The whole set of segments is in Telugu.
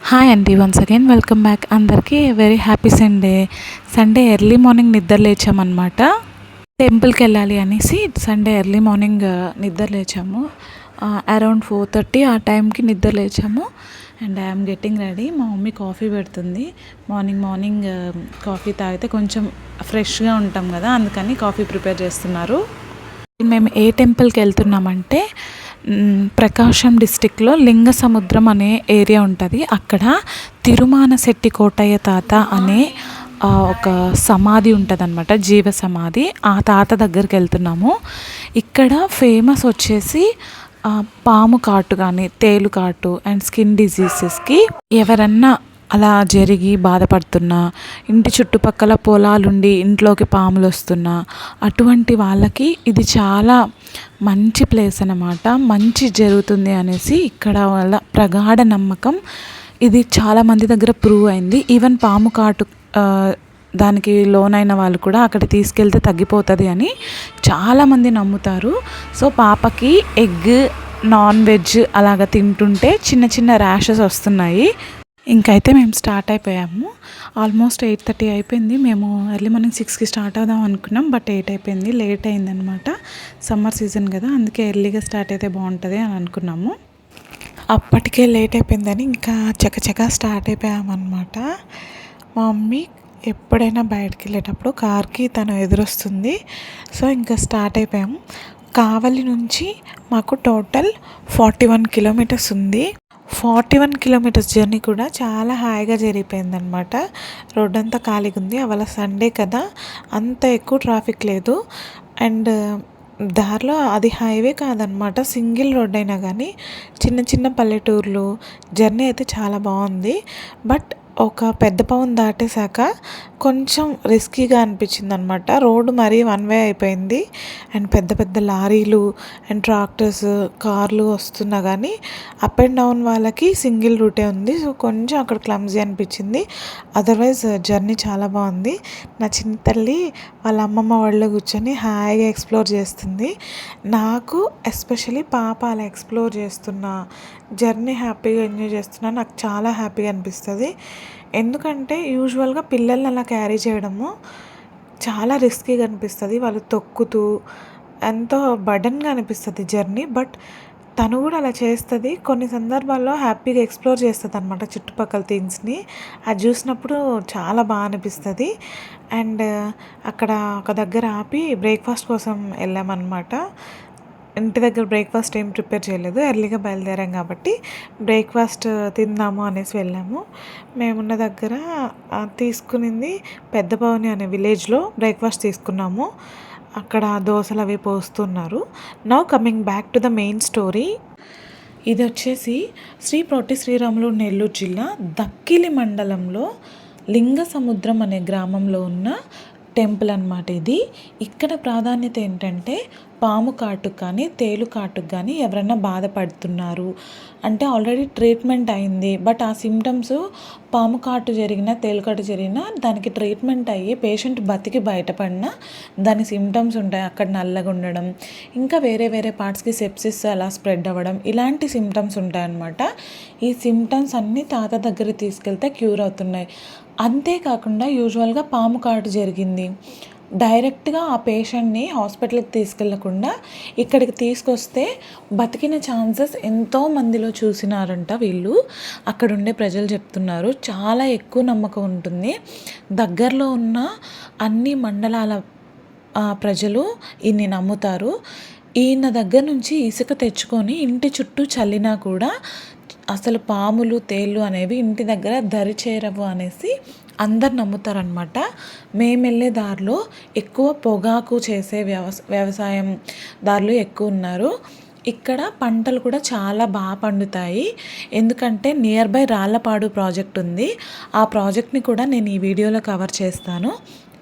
హాయ్ అండి, వన్స్ అగైన్ వెల్కమ్ బ్యాక్. అందరికీ very happy Sunday. Sunday early morning నిద్ర లేచామన్నమాట. టెంపుల్కి వెళ్ళాలి అనేసి సండే ఎర్లీ మార్నింగ్ నిద్ర లేచాము. అరౌండ్ 4:30 ఆ టైంకి నిద్ర లేచాము. And I'm getting ready. మా మమ్మీ కాఫీ పెడుతుంది. మార్నింగ్ కాఫీ తాగితే కొంచెం ఫ్రెష్గా ఉంటాం కదా, అందుకని కాఫీ ప్రిపేర్ చేస్తున్నారు. మేము ఏ టెంపుల్కి వెళ్తున్నామంటే ప్రకాశం డిస్టిక్లో లింగ సముద్రం అనే ఏరియా ఉంటుంది. అక్కడ తిరుమాన శెట్టి కోటయ్య తాత అనే ఒక సమాధి ఉంటుంది అనమాట, జీవ సమాధి. ఆ తాత దగ్గరికి వెళ్తున్నాము. ఇక్కడ ఫేమస్ వచ్చేసి పాము కాటు కానీ తేలు కాటు అండ్ స్కిన్ డిజీజెస్కి ఎవరన్నా అలా జరిగి బాధపడుతున్నా, ఇంటి చుట్టుపక్కల పొలాలుండి ఇంట్లోకి పాములు వస్తున్నా, అటువంటి వాళ్ళకి ఇది చాలా మంచి ప్లేస్ అన్నమాట. మంచి జరుగుతుంది అనేసి ఇక్కడ వాళ్ళ ప్రగాఢ నమ్మకం. ఇది చాలామంది దగ్గర ప్రూవ్ అయింది. ఈవెన్ పాము కాటు దానికి లోనైన వాళ్ళు కూడా అక్కడ తీసుకెళ్తే తగ్గిపోతుంది అని చాలామంది నమ్ముతారు. సో పాపకి ఎగ్, నాన్ వెజ్ అలాగ తింటుంటే చిన్న చిన్న ర్యాషెస్ వస్తున్నాయి. ఇంకైతే మేము స్టార్ట్ అయిపోయాము. ఆల్మోస్ట్ 8:30 అయిపోయింది. మేము ఎర్లీ మార్నింగ్ 6కి స్టార్ట్ అవుదాం అనుకున్నాం, బట్ 8 అయిపోయింది. లేట్ అయిందనమాట. సమ్మర్ సీజన్ కదా, అందుకే ఎర్లీగా స్టార్ట్ అయితే బాగుంటుంది అని అనుకున్నాము. అప్పటికే లేట్ అయిపోయిందని ఇంకా చకచకా స్టార్ట్ అయిపోయామన్నమాట. మా మమ్మీ ఎప్పుడైనా బయటకు వెళ్ళేటప్పుడు కార్కి తను ఎదురొస్తుంది. సో ఇంకా స్టార్ట్ అయిపోయాము. కావలి నుంచి మాకు టోటల్ 41 కిలోమీటర్స్ ఉంది. 41 కిలోమీటర్స్ జర్నీ కూడా చాలా హాయిగా జరిగిపోయిందనమాట. రోడ్ అంతా ఖాళీగా ఉంది. అవాళ సండే కదా, అంత ఎక్కువ ట్రాఫిక్ లేదు. అండ్ దారిలో అది హైవే కాదనమాట, సింగిల్ రోడ్ అయినా కానీ చిన్న చిన్న పల్లెటూర్లు జర్నీ అయితే చాలా బాగుంది. బట్ ఒక పెద్ద పవన్ దాటేశాక కొంచెం రిస్కీగా అనిపించింది అనమాట. రోడ్డు మరీ వన్ వే అయిపోయింది. అండ్ పెద్ద పెద్ద లారీలు అండ్ ట్రాక్టర్స్, కార్లు వస్తున్నా కానీ అప్ అండ్ డౌన్ వాళ్ళకి సింగిల్ రూటే ఉంది. సో కొంచెం అక్కడ క్లమ్జీ అనిపించింది. అదర్వైజ్ జర్నీ చాలా బాగుంది. నా చిన్న తల్లి వాళ్ళ అమ్మమ్మ వాళ్ళలో కూర్చొని హాయిగా ఎక్స్ప్లోర్ చేస్తుంది. నాకు ఎస్పెషలీ పాప అలా ఎక్స్ప్లోర్ చేస్తున్న జర్నీ హ్యాపీగా ఎంజాయ్ చేస్తున్నా నాకు చాలా హ్యాపీగా అనిపిస్తుంది. ఎందుకంటే యూజువల్గా పిల్లల్ని అలా క్యారీ చేయడము చాలా రిస్కీగా అనిపిస్తుంది. వాళ్ళు తొక్కుతూ ఎంతో బర్డన్గా అనిపిస్తుంది జర్నీ. బట్ తను కూడా అలా చేస్తుంది. కొన్ని సందర్భాల్లో హ్యాపీగా ఎక్స్ప్లోర్ చేస్తుంది అనమాట చుట్టుపక్కల థింగ్స్ని. అది చూసినప్పుడు చాలా బాగా అనిపిస్తుంది. అండ్ అక్కడ ఒక దగ్గర ఆపి బ్రేక్ఫాస్ట్ కోసం వెళ్ళామన్నమాట. ఇంటి దగ్గర బ్రేక్ఫాస్ట్ ఏం ప్రిపేర్ చేయలేదు, ఎర్లీగా బయలుదేరాం కాబట్టి బ్రేక్ఫాస్ట్ తిందాము అనేసి వెళ్ళాము. మేమున్న దగ్గర తీసుకునింది పెద్ద భవని అనే విలేజ్లో బ్రేక్ఫాస్ట్ తీసుకున్నాము. అక్కడ దోశలు అవి పోస్తున్నారు. Now coming back to the main story. ఇది వచ్చేసి శ్రీ పొట్టి శ్రీరాములు నెల్లూరు జిల్లా దక్కిలి మండలంలో లింగ సముద్రం అనే గ్రామంలో ఉన్న టెంపుల్ అన్నమాట ఇది. ఇక్కడ ప్రాధాన్యత ఏంటంటే పాము కాటుకు కానీ తేలు కాటుకు కానీ ఎవరన్నా బాధపడుతున్నారు అంటే ఆల్రెడీ ట్రీట్మెంట్ అయింది, బట్ ఆ సిమ్టమ్స్ పాము కాటు జరిగినా తేలు కాటు జరిగినా దానికి ట్రీట్మెంట్ అయ్యి పేషెంట్ బతికి బయటపడినా దాని సిమ్టమ్స్ ఉంటాయి. అక్కడ నల్లగా ఉండడం, ఇంకా వేరే వేరే పార్ట్స్కి సెప్సిస్ అలా స్ప్రెడ్ అవ్వడం, ఇలాంటి సిమ్టమ్స్ ఉంటాయన్నమాట. ఈ సిమ్టమ్స్ అన్నీ తాత దగ్గరికి తీసుకెళ్తే క్యూర్ అవుతున్నాయి. అంతేకాకుండా యూజువల్గా పాము కాటు జరిగింది, డైరెక్ట్గా ఆ పేషెంట్ని హాస్పిటల్కి తీసుకెళ్లకుండా ఇక్కడికి తీసుకొస్తే బతికిన ఛాన్సెస్ ఎంతో మందిలో చూసినారంట వీళ్ళు. అక్కడ ఉండే ప్రజలు చెప్తున్నారు చాలా ఎక్కువ నమ్మకం ఉంటుంది. దగ్గరలో ఉన్న అన్ని మండలాల ప్రజలు ఈయన్ని నమ్ముతారు. ఈయన దగ్గర నుంచి ఇసుక తెచ్చుకొని ఇంటి చుట్టూ చల్లినా కూడా అసలు పాములు తేళ్ళు అనేవి ఇంటి దగ్గర దరి చేరవు అనేసి అందరు నమ్ముతారనమాట. మేము వెళ్ళే దారిలో ఎక్కువ పొగాకు చేసే వ్యవసాయం దారులు ఎక్కువ ఉన్నారు. ఇక్కడ పంటలు కూడా చాలా బాగా పండుతాయి. ఎందుకంటే నియర్ బై రాళ్ళపాడు ప్రాజెక్ట్ ఉంది. ఆ ప్రాజెక్ట్ని కూడా నేను ఈ వీడియోలో కవర్ చేస్తాను.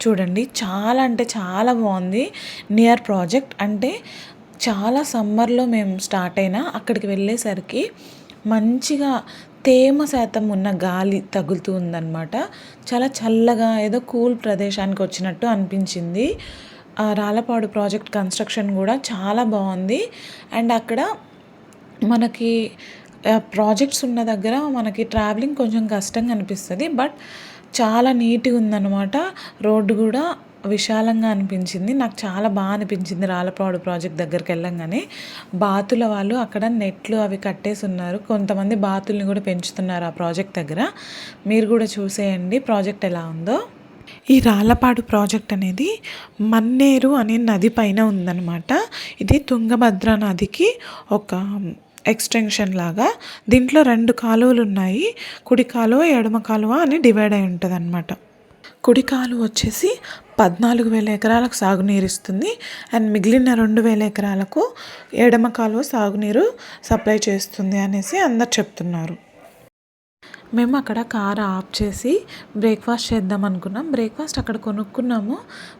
చూడండి, చాలా అంటే చాలా బాగుంది. నియర్ ప్రాజెక్ట్ అంటే చాలా సమ్మర్లో మేము స్టార్ట్ అయినా అక్కడికి వెళ్ళేసరికి మంచిగా తేమ శాతం ఉన్న గాలి తగులుతూ ఉందన్నమాట. చాలా చల్లగా ఏదో కూల్ ప్రదేశానికి వచ్చినట్టు అనిపించింది. రాళ్ళపాడు ప్రాజెక్ట్ కన్స్ట్రక్షన్ కూడా చాలా బాగుంది. అండ్ అక్కడ మనకి ప్రాజెక్ట్స్ ఉన్న దగ్గర మనకి ట్రావెలింగ్ కొంచెం కష్టంగా అనిపిస్తుంది. బట్ చాలా నీట్గా ఉందన్నమాట. రోడ్డు కూడా విశాలంగా అనిపించింది. నాకు చాలా బాగా అనిపించింది రాళ్ళపాడు ప్రాజెక్ట్ దగ్గరికి వెళ్ళంగానే. బాతుల వాళ్ళు అక్కడ నెట్లు అవి కట్టేసి ఉన్నారు. కొంతమంది బాతుల్ని కూడా పెంచుతున్నారు ఆ ప్రాజెక్ట్ దగ్గర. మీరు కూడా చూసేయండి ప్రాజెక్ట్ ఎలా ఉందో. ఈ రాళ్ళపాడు ప్రాజెక్ట్ అనేది మన్నేరు అనే నది పైన ఉందన్నమాట. ఇది తుంగభద్ర నదికి ఒక ఎక్స్టెన్షన్ లాగా. దీంట్లో 2 కాలువలు ఉన్నాయి. కుడి కాలువ, ఎడమ కాలువ అని డివైడ్ అయి ఉంటుంది అనమాట. కుడి కాలువ వచ్చేసి 14,000 ఎకరాలకు సాగునీరు ఇస్తుంది. అండ్ మిగిలిన 2,000 ఎకరాలకు ఎడమ కాలువ సాగునీరు సప్లై చేస్తుంది అనేసి అందరు చెప్తున్నారు. మేము అక్కడ కార్ ఆఫ్ చేసి బ్రేక్ఫాస్ట్ చేద్దాం అనుకున్నాం. బ్రేక్ఫాస్ట్ అక్కడ కొనుక్కున్నాము.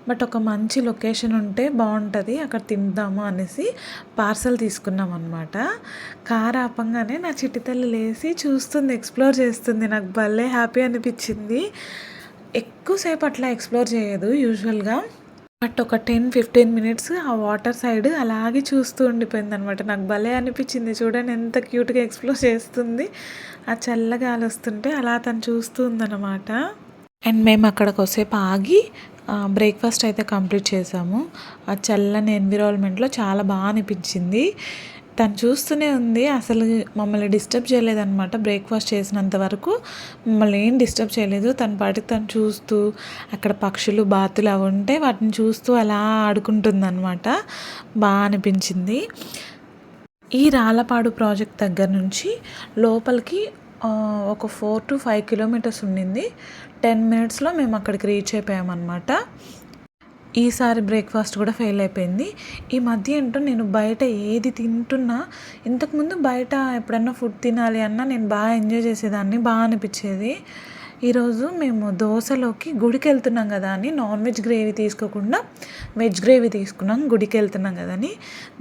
బట్ ఒక మంచి లొకేషన్ ఉంటే బాగుంటుంది, అక్కడ తిందాము అనేసి పార్సల్ తీసుకున్నాం అనమాట. కార్ ఆపంగానే నా చిట్టి తల్లి లేసి చూస్తుంది, ఎక్స్ప్లోర్ చేస్తుంది. నాకు భలే హ్యాపీ అనిపించింది. ఎక్కువసేపు అట్లా ఎక్స్ప్లోర్ చేయదు యూజువల్గా. బట్ ఒక 10-15 మినిట్స్ ఆ వాటర్ సైడ్ అలాగే చూస్తూ ఉండిపోయింది అనమాట. నాకు భలే అనిపించింది. చూడండి ఎంత క్యూట్గా ఎక్స్ప్లోర్ చేస్తుంది. ఆ చల్లగా గాలి వస్తుంటే అలా తను చూస్తూ ఉందన్నమాట. అండ్ మేము అక్కడ కొద్దిసేపు ఆగి బ్రేక్ఫాస్ట్ అయితే కంప్లీట్ చేసాము. ఆ చల్లని ఎన్విరాన్మెంట్లో చాలా బాగా అనిపించింది. తను చూస్తూనే ఉంది, అసలు మమ్మల్ని డిస్టర్బ్ చేయలేదన్నమాట. బ్రేక్ఫాస్ట్ చేసినంత వరకు మమ్మల్ని ఏం డిస్టర్బ్ చేయలేదు. తన పాటికి తను చూస్తూ, అక్కడ పక్షులు, బాతులు అవి ఉంటే వాటిని చూస్తూ అలా ఆడుకుంటుందన్నమాట. బాగా అనిపించింది. ఈ రాళ్ళపాడు ప్రాజెక్ట్ దగ్గర నుంచి లోపలికి ఒక 4 to 5 కిలోమీటర్స్ ఉండింది. 10 మినిట్స్లో మేము అక్కడికి రీచ్ అయిపోయామన్నమాట. ఈసారి బ్రేక్ఫాస్ట్ కూడా ఫెయిల్ అయిపోయింది. ఈ మధ్య ఏంటో నేను బయట ఏది తింటున్నా, ఇంతకుముందు బయట ఎప్పుడన్నా ఫుడ్ తినాలి అన్నా నేను బాగా ఎంజాయ్ చేసేదాన్ని, బాగా అనిపించేది. ఈరోజు మేము దోశలోకి గుడికి వెళ్తున్నాం కదా అని నాన్ వెజ్ గ్రేవీ తీసుకోకుండా వెజ్ గ్రేవీ తీసుకున్నాం. గుడికి వెళ్తున్నాం కదా అని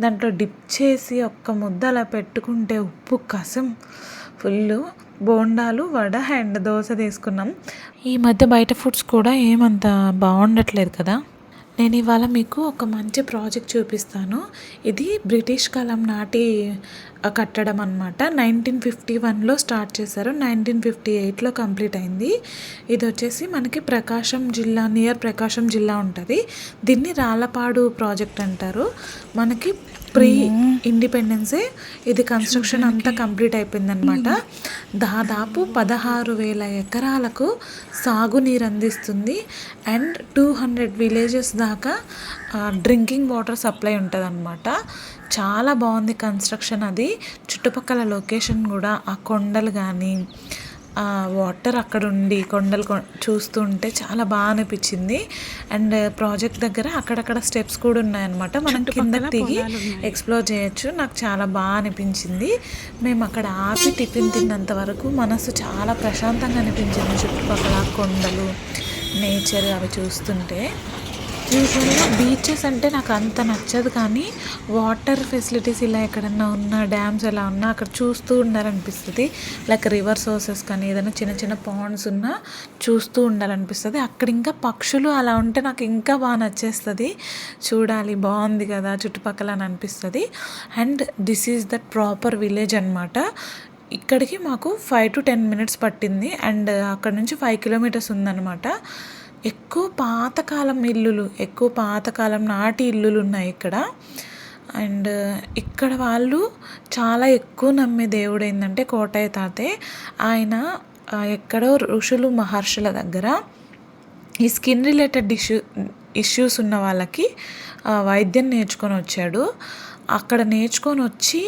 దాంట్లో డిప్ చేసి ఒక్క ముద్ద అలా పెట్టుకుంటే ఉప్పు కసం ఫుల్. బోండాలు, వడ అండ్ దోశ తీసుకున్నాం. ఈ మధ్య బయట ఫుడ్స్ కూడా ఏమంత బాగుండట్లేదు కదా. నేను ఇవాళ మీకు ఒక మంచి ప్రాజెక్ట్ చూపిస్తాను. ఇది బ్రిటిష్ కాలం నాటి కట్టడం అనమాట. 1951లో స్టార్ట్ చేశారు, 1958లో కంప్లీట్ అయింది. ఇది వచ్చేసి మనకి ప్రకాశం జిల్లా, నియర్ ప్రకాశం జిల్లా ఉంటుంది. దీన్ని రాళ్ళపాడు ప్రాజెక్ట్ అంటారు. మనకి ప్రీ ఇండిపెండెన్సే ఇది కన్స్ట్రక్షన్ అంతా కంప్లీట్ అయిపోయిందనమాట. దాదాపు 16,000 ఎకరాలకు సాగునీరు అందిస్తుంది. అండ్ 200 విలేజెస్ దాకా డ్రింకింగ్ వాటర్ సప్లై ఉంటుంది అనమాట. చాలా బాగుంది కన్స్ట్రక్షన్. అది చుట్టుపక్కల లొకేషన్ కూడా, ఆ కొండలు కానీ, ఆ వాటర్ అక్కడ ఉండి కొండలు చూస్తూ ఉంటే చాలా బాగా అనిపించింది. అండ్ ప్రాజెక్ట్ దగ్గర అక్కడక్కడ స్టెప్స్ కూడా ఉన్నాయన్నమాట. మనం కింద దిగి ఎక్స్ప్లోర్ చేయొచ్చు. నాకు చాలా బాగా అనిపించింది. మేము అక్కడ ఆపి టిఫిన్ తిన్నంత వరకు మనసు చాలా ప్రశాంతంగా అనిపించింది. చుట్టుపక్కల కొండలు, నేచర్ అవి చూస్తుంటే. యూజువల్గా బీచెస్ అంటే నాకు అంత నచ్చదు, కానీ వాటర్ ఫెసిలిటీస్ ఇలా ఎక్కడన్నా ఉన్నా, డ్యామ్స్ ఎలా ఉన్నా అక్కడ చూస్తూ ఉండాలనిపిస్తుంది. లైక్ రివర్ సోర్సెస్ కానీ ఏదైనా చిన్న చిన్న పాండ్స్ ఉన్నా చూస్తూ ఉండాలనిపిస్తుంది. అక్కడ ఇంకా పక్షులు అలా ఉంటే నాకు ఇంకా బాగా నచ్చేస్తుంది. చూడాలి, బాగుంది కదా చుట్టుపక్కల అని అనిపిస్తుంది. And this is that proper village అనమాట. ఇక్కడికి మాకు 5 to 10 మినిట్స్ పట్టింది. అండ్ అక్కడ నుంచి 5 కిలోమీటర్స్ ఉందన్నమాట. ఎక్కువ పాతకాలం ఇల్లులు, ఎక్కువ పాతకాలం నాటి ఇల్లులు ఉన్నాయి ఇక్కడ. అండ్ ఇక్కడ వాళ్ళు చాలా ఎక్కువ నమ్మే దేవుడు ఏంటంటే కోటయ్య తాతయ్య. ఆయన ఎక్కడో ఋషులు, మహర్షుల దగ్గర ఈ స్కిన్ రిలేటెడ్ ఇష్యూస్ ఉన్న వాళ్ళకి వైద్యం నేర్చుకొని వచ్చాడు. అక్కడ నేర్చుకొని వచ్చి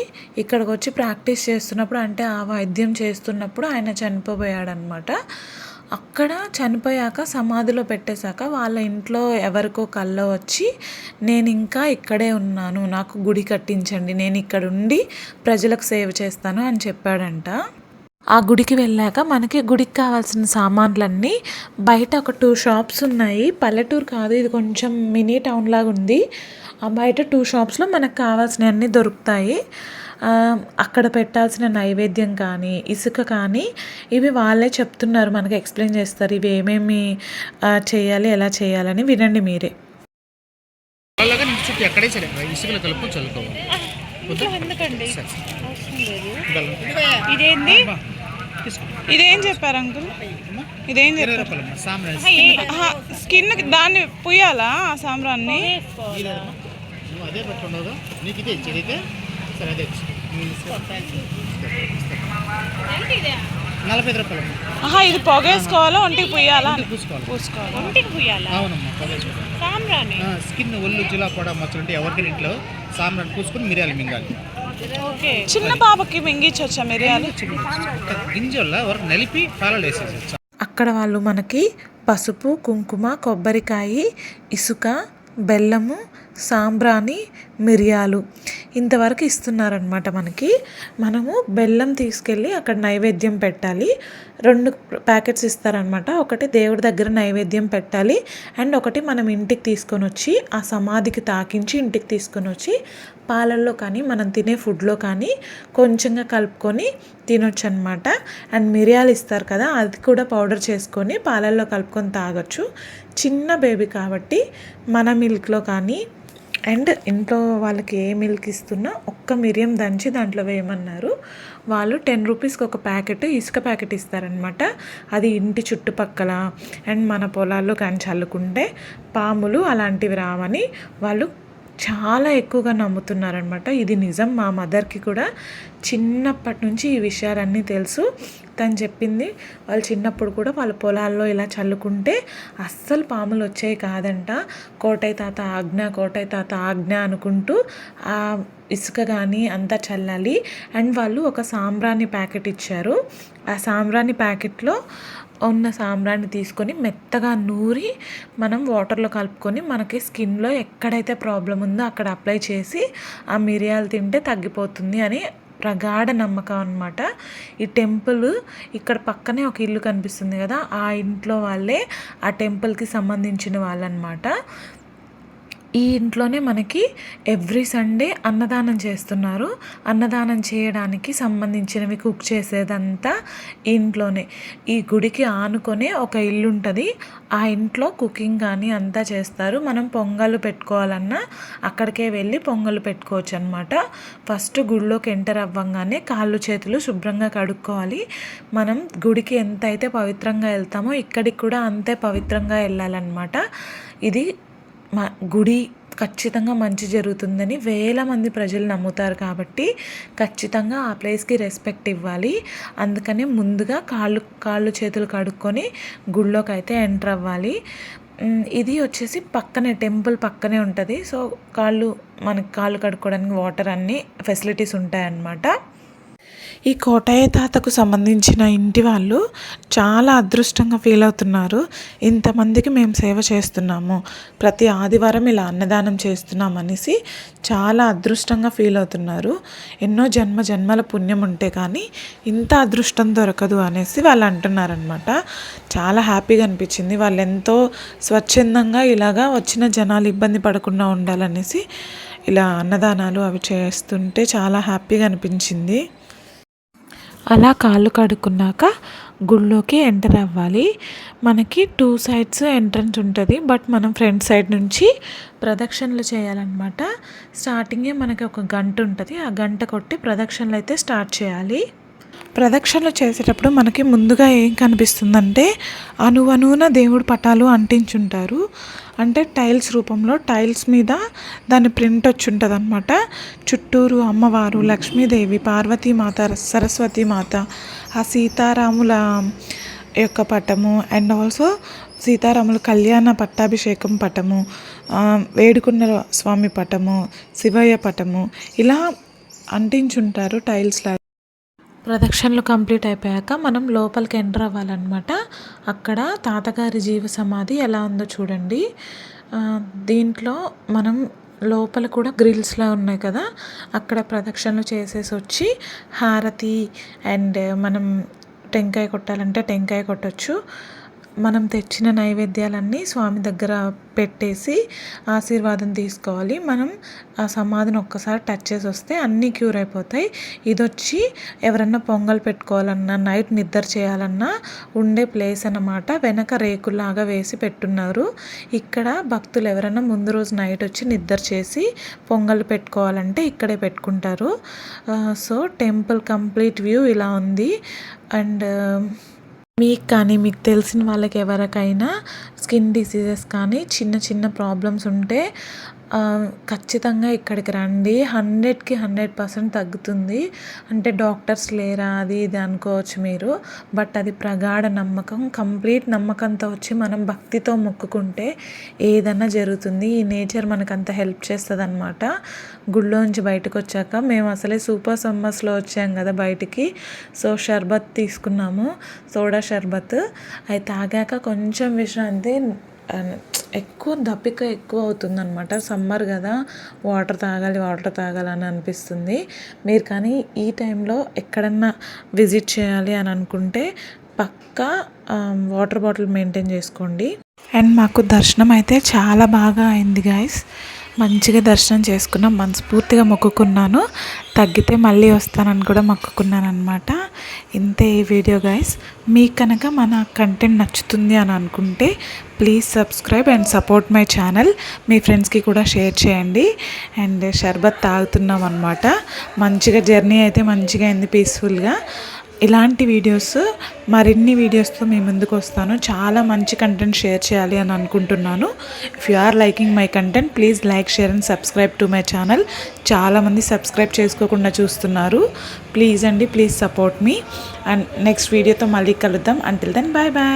ఇక్కడికి వచ్చి ప్రాక్టీస్ చేస్తున్నప్పుడు, అంటే ఆ వైద్యం చేస్తున్నప్పుడు ఆయన చనిపోయాడనమాట. అక్కడ చనిపోయాక సమాధిలో పెట్టేశాక వాళ్ళ ఇంట్లో ఎవరికో కల్లో వచ్చి, నేను ఇంకా ఇక్కడే ఉన్నాను, నాకు గుడి కట్టించండి, నేను ఇక్కడ ఉండి ప్రజలకు సేవ చేస్తాను అని చెప్పాడంట. ఆ గుడికి వెళ్ళాక మనకి గుడికి కావాల్సిన సామాన్లన్నీ బయట ఒక 2 షాప్స్ ఉన్నాయి. పల్లెటూరు కాదు, ఇది కొంచెం మినీ టౌన్ లాగా ఉంది. ఆ బయట 2 షాప్స్లో మనకు కావాల్సినవన్నీ దొరుకుతాయి. అక్కడ పెట్టాల్సిన నైవేద్యం కానీ, ఇసుక కానీ ఇవి వాళ్ళే చెప్తున్నారు, మనకి ఎక్స్ప్లెయిన్ చేస్తారు ఇవి ఏమేమి చేయాలి, ఎలా చేయాలని. వినండి మీరే. అలాగా ఇసుక ఎక్కడే సరే ఇసుకలో కలుపు చల్లుకోవాలి. ఇదేంది? ఇదేం చెప్పారు అంకుల్? ఇదేం చెప్పారు? స్కిన్ దాన్ని పుయ్యాలా ఆ సాంబ్రాన్ని? అదే పట్టుకున్నావు నీకు ఇదే ఇచ్చేదైతే సరే అదే 45 రూపాయలు. ఇది పొగేసుకోవాలా ఒంటికి పుయ్యాలా? పూసుకోవాలి. ఒంటికి పుయ్యాలా? అవునమ్మా పొగేసుకోవాలి. సాంబ్రాణి స్కిన్ ఒళ్ళు జిలా కూడా మచ్చలుంటే ఎవరికైనా ఇంట్లో సాంబ్రాన్ని పూసుకొని మిరియాలు మింగాలి. ఓకే. చిన్న పాపకి మింగించొచ్చా మిరియాలు? గింజల్లో వరకు నలిపి పాలలో వేసేసి అక్కడ వాళ్ళు మనకి పసుపు, కుంకుమ, కొబ్బరికాయ, ఇసుక, బెల్లము, సాంబ్రాణి, మిరియాలు ఇంతవరకు ఇస్తున్నారనమాట మనకి. మనము బెల్లం తీసుకెళ్ళి అక్కడ నైవేద్యం పెట్టాలి. 2 ప్యాకెట్స్ ఇస్తారనమాట. ఒకటి దేవుడి దగ్గర నైవేద్యం పెట్టాలి, అండ్ ఒకటి మనం ఇంటికి తీసుకొని వచ్చి ఆ సమాధికి తాకించి ఇంటికి తీసుకొని వచ్చి పాలల్లో కానీ మనం తినే ఫుడ్లో కానీ కొంచెంగా కలుపుకొని తినొచ్చు అనమాట. అండ్ మిరియాలు ఇస్తారు కదా, అది కూడా పౌడర్ చేసుకొని పాలల్లో కలుపుకొని తాగొచ్చు. చిన్న బేబీ కాబట్టి మన మిల్క్లో కానీ, అండ్ ఇంట్లో వాళ్ళకి ఏ మిల్క్ ఇస్తున్నా ఒక్క మిరియం దంచి దాంట్లో వేయమన్నారు. వాళ్ళు 10 రూపీస్కి ఒక ప్యాకెట్ ఇసుక ప్యాకెట్ ఇస్తారనమాట. అది ఇంటి చుట్టుపక్కల అండ్ మన పొలాల్లో కానీ చల్లుకుంటే పాములు అలాంటివి రావని వాళ్ళు చాలా ఎక్కువగా నమ్ముతున్నారనమాట. ఇది నిజం. మా మదర్కి కూడా చిన్నప్పటి నుంచి ఈ విషయాలన్నీ తెలుసు. తను చెప్పింది వాళ్ళు చిన్నప్పుడు కూడా వాళ్ళ పొలాల్లో ఇలా చల్లుకుంటే అస్సలు పాములు వచ్చేవి కాదంట. కోటయ్య తాత ఆజ్ఞ, కోటయ్య తాత ఆజ్ఞ అనుకుంటూ ఆ ఇసుక కానీ అంతా చల్లాలి. అండ్ వాళ్ళు ఒక సాంబ్రాణి ప్యాకెట్ ఇచ్చారు. ఆ సాంబ్రాణి ప్యాకెట్లో ఉన్న సాంబ్రాన్ని తీసుకొని మెత్తగా నూరి మనం వాటర్లో కలుపుకొని మనకి స్కిన్లో ఎక్కడైతే ప్రాబ్లం ఉందో అక్కడ అప్లై చేసి ఆ మిరియాలు తింటే తగ్గిపోతుంది అని ప్రగాఢ నమ్మకం అనమాట. ఈ టెంపుల్ ఇక్కడ పక్కనే ఒక ఇల్లు కనిపిస్తుంది కదా, ఆ ఇంట్లో వాళ్ళే ఆ టెంపుల్కి సంబంధించిన వాళ్ళనమాట. ఈ ఇంట్లోనే మనకి ఎవ్రీ సండే అన్నదానం చేస్తున్నారు. అన్నదానం చేయడానికి సంబంధించినవి కుక్ చేసేదంతా ఇంట్లోనే. ఈ గుడికి ఆనుకొనే ఒక ఇల్లు ఉంటుంది. ఆ ఇంట్లో కుకింగ్ కానీ అంతా చేస్తారు. మనం పొంగలు పెట్టుకోవాలన్నా అక్కడికే వెళ్ళి పొంగలు పెట్టుకోవచ్చు అనమాట. ఫస్ట్ గుడిలోకి ఎంటర్ అవ్వగానే కాళ్ళు చేతులు శుభ్రంగా కడుక్కోవాలి. మనం గుడికి ఎంత అయితే పవిత్రంగా వెళ్తామో ఇక్కడికి కూడా అంతే పవిత్రంగా వెళ్ళాలన్నమాట. ఇది గుడి ఖచ్చితంగా మంచి జరుగుతుందని వేల మంది ప్రజలు నమ్ముతారు కాబట్టి ఖచ్చితంగా ఆ ప్లేస్కి రెస్పెక్ట్ ఇవ్వాలి. అందుకని ముందుగా కాళ్ళు చేతులు కడుక్కొని గుళ్ళోకి అయితే ఎంటర్ అవ్వాలి. ఇది వచ్చేసి పక్కనే టెంపుల్ పక్కనే ఉంటుంది. సో మనకి కాళ్ళు కడుక్కోవడానికి వాటర్ అన్నీ ఫెసిలిటీస్ ఉంటాయన్నమాట. ఈ కోటయ్య తాతకు సంబంధించిన ఇంటి వాళ్ళు చాలా అదృష్టంగా ఫీల్ అవుతున్నారు. ఇంతమందికి మేము సేవ చేస్తున్నాము, ప్రతి ఆదివారం ఇలా అన్నదానం చేస్తున్నాం అనేసి చాలా అదృష్టంగా ఫీల్ అవుతున్నారు. ఎన్నో జన్మల పుణ్యం ఉంటే కానీ ఇంత అదృష్టం దొరకదు అనేసి వాళ్ళు అంటున్నారనమాట. చాలా హ్యాపీగా అనిపించింది. వాళ్ళు ఎంతో స్వచ్ఛందంగా ఇలాగా వచ్చిన జనాలు ఇబ్బంది పడకుండా ఉండాలనేసి ఇలా అన్నదానాలు అవి చేస్తుంటే చాలా హ్యాపీగా అనిపించింది. అలా కాళ్ళు కడుక్కున్నాక గుళ్ళోకి ఎంటర్ అవ్వాలి. మనకి 2 సైడ్స్ ఎంట్రన్స్ ఉంటుంది, బట్ మనం ఫ్రంట్ సైడ్ నుంచి ప్రదక్షిణలు చేయాలన్నమాట. స్టార్టింగే మనకి ఒక గంట ఉంటుంది. ఆ గంట కొట్టి ప్రదక్షిణలు అయితే స్టార్ట్ చేయాలి. ప్రదక్షిణలు చేసేటప్పుడు మనకి ముందుగా ఏం కనిపిస్తుందంటే అణువణువున దేవుడి పటాలు అంటించుంటారు. అంటే టైల్స్ రూపంలో టైల్స్ మీద దాని ప్రింట్ వచ్చి ఉంటుంది అనమాట. చుట్టూరు అమ్మవారు, లక్ష్మీదేవి, పార్వతీమాత, సరస్వతీమాత, ఆ సీతారాముల యొక్క పటము, అండ్ ఆల్సో సీతారాముల కళ్యాణ పట్టాభిషేకం పటము, వేడుకున్న స్వామి పటము, శివయ్య పటము ఇలా అంటించుంటారు టైల్స్ లాగా. ప్రదక్షిణలు కంప్లీట్ అయిపోయాక మనం లోపలికి ఎంటర్ అవ్వాలన్నమాట. అక్కడ తాతగారి జీవ సమాధి ఎలా ఉందో చూడండి. దీంట్లో మనం లోపల కూడా గ్రిల్స్లా ఉన్నాయి కదా, అక్కడ ప్రదక్షిణలు చేసేసి వచ్చి హారతి అండ్ మనం టెంకాయ కొట్టాలంటే టెంకాయ కొట్టచ్చు. మనం తెచ్చిన నైవేద్యాలన్నీ స్వామి దగ్గర పెట్టేసి ఆశీర్వాదం తీసుకోవాలి. మనం ఆ సమాధిని ఒక్కసారి టచ్ చేసి వస్తే అన్నీ క్యూర్ అయిపోతాయి. ఇది వచ్చి ఎవరన్నా పొంగల్ పెట్టుకోవాలన్నా నైట్ నిద్ర చేయాలన్నా ఉండే ప్లేస్ అన్నమాట. వెనక రేకుల్లాగా వేసి పెట్టున్నారు. ఇక్కడ భక్తులు ఎవరైనా ముందు రోజు నైట్ వచ్చి నిద్ర చేసి పొంగల్ పెట్టుకోవాలంటే ఇక్కడే పెట్టుకుంటారు. సో టెంపుల్ కంప్లీట్ వ్యూ ఇలా ఉంది. అండ్ మీకు కానీ మీకు తెలిసిన వాళ్ళకి ఎవరికైనా స్కిన్ డిసీజెస్ కానీ చిన్న చిన్న ప్రాబ్లమ్స్ ఉంటే ఖచ్చితంగా ఇక్కడికి రండి. 100కి 100% తగ్గుతుంది. అంటే డాక్టర్స్ లేరా అది ఇది అనుకోవచ్చు మీరు, బట్ అది ప్రగాఢ నమ్మకం. కంప్లీట్ నమ్మకంతో వచ్చి మనం భక్తితో మొక్కుకుంటే ఏదన్నా జరుగుతుంది. ఈ నేచర్ మనకు అంత హెల్ప్ చేస్తుంది అనమాట. గుళ్ళోంచి బయటకు వచ్చాక మేము అసలే సూపర్ సమ్మర్స్లో వచ్చాం కదా బయటికి. సో షర్బత్ తీసుకున్నాము, సోడా షర్బత్. అవి తాగాక కొంచెం విశ్రాంతి. ఎక్కువ దప్పిక ఎక్కువ అవుతుందన్నమాట. సమ్మర్ కదా, వాటర్ తాగాలి అని అనిపిస్తుంది. మీరు కానీ ఈ టైంలో ఎక్కడన్నా విజిట్ చేయాలి అని అనుకుంటే పక్కా వాటర్ బాటిల్ మెయింటైన్ చేసుకోండి. అండ్ మాకు దర్శనం అయితే చాలా బాగా అయింది గైస్. మంచిగా దర్శనం చేసుకున్నాం. మనస్ఫూర్తిగా మొక్కుకున్నాను, తగ్గితే మళ్ళీ వస్తానని కూడా మొక్కుకున్నాను అనమాట. ఇంతే ఈ వీడియో గైస్. మీకు కనుక మన కంటెంట్ నచ్చుతుంది అని అనుకుంటే please subscribe and support my channel. మీ ఫ్రెండ్స్కి కూడా షేర్ చేయండి. అండ్ షర్బత్ తాగుతున్నాం అనమాట. మంచిగా జర్నీ అయితే మంచిగా అయింది, పీస్ఫుల్గా. ఇలాంటి వీడియోస్ మరిన్ని వీడియోస్తో మీ ముందుకు వస్తాను. చాలా మంచి కంటెంట్ షేర్ చేయాలి అని అనుకుంటున్నాను. If you are liking my content please like, share and subscribe to my channel. చాలామంది సబ్స్క్రైబ్ చేసుకోకుండా చూస్తున్నారు. ప్లీజ్ అండి, ప్లీజ్ సపోర్ట్ మీ. అండ్ నెక్స్ట్ వీడియోతో మళ్ళీ కలుద్దాం. Until then bye bye.